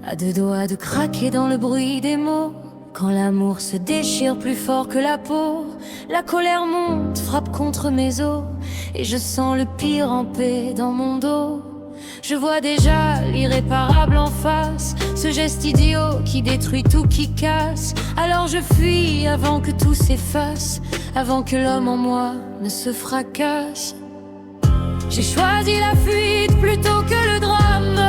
à deux doigts de craquer dans le bruit des mots. Quand l'amour se déchire plus fort que la peau, la colère monte, frappe contre mes os, et je sens le pire en paix dans mon dos. Je vois déjà l'irréparable en face, ce geste idiot qui détruit tout, qui casse. Alors je fuis avant que tout s'efface, avant que l'homme en moi ne se fracasse. J'ai choisi la fuite plutôt que le drame,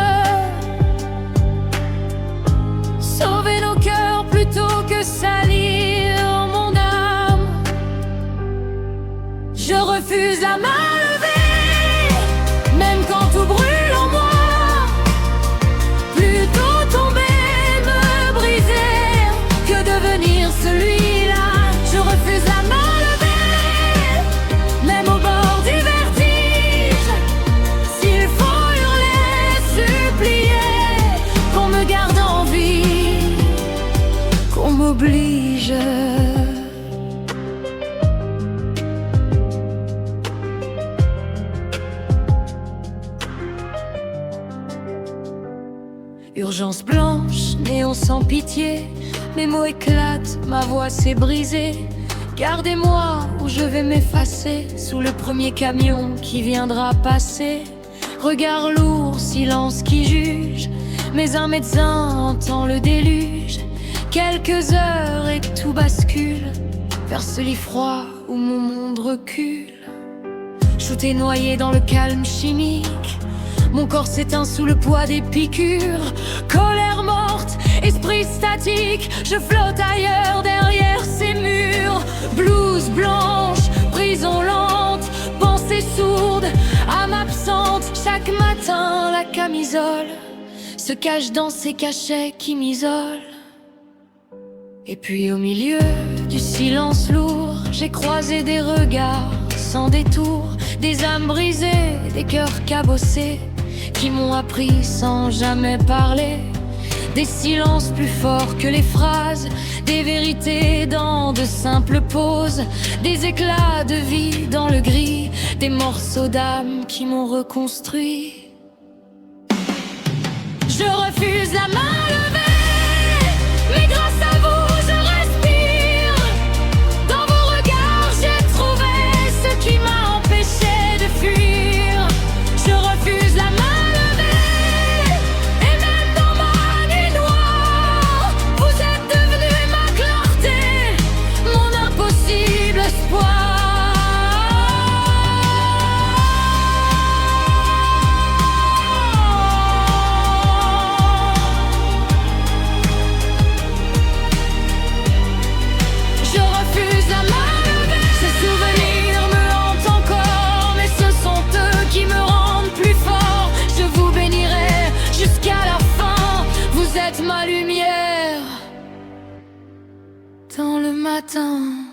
sauver nos cœurs plutôt que salir mon âme. Je refuse la main levée, même quand tout brûle en moi. Plutôt tomber, me briser, que devenir celui-là. Je refuse la main levée, même au bord du vertige. S'il faut hurler, supplier, qu'on me garde en vie, qu'on m'oblige. Urgence blanche, néon sans pitié, mes mots éclatent, ma voix s'est brisée. Gardez-moi ou je vais m'effacer sous le premier camion qui viendra passer. Regard lourd, silence qui juge, mais un médecin entend le déluge. Quelques heures et tout bascule vers ce lit froid où mon monde recule. Shooté noyé dans le calme chimique, mon corps s'éteint sous le poids des piqûres. Colère morte, esprit statique, je flotte ailleurs derrière ces murs. Blouse blanche, prison lente, pensée sourde, âme absente. Chaque matin la camisole se cache dans ces cachets qui m'isolent. Et puis au milieu du silence lourd, j'ai croisé des regards sans détour, des âmes brisées, des cœurs cabossés, qui m'ont appris sans jamais parler. Des silences plus forts que les phrases, des vérités dans de simples pauses, des éclats de vie dans le gris, des morceaux d'âme qui m'ont reconstruit. Je refuse la main levée, mais grâce à vous je respire. Dans vos regards j'ai trouvé ce qui m'a empêché de fuir. Je refuse la main. Ma lumière dans le matin.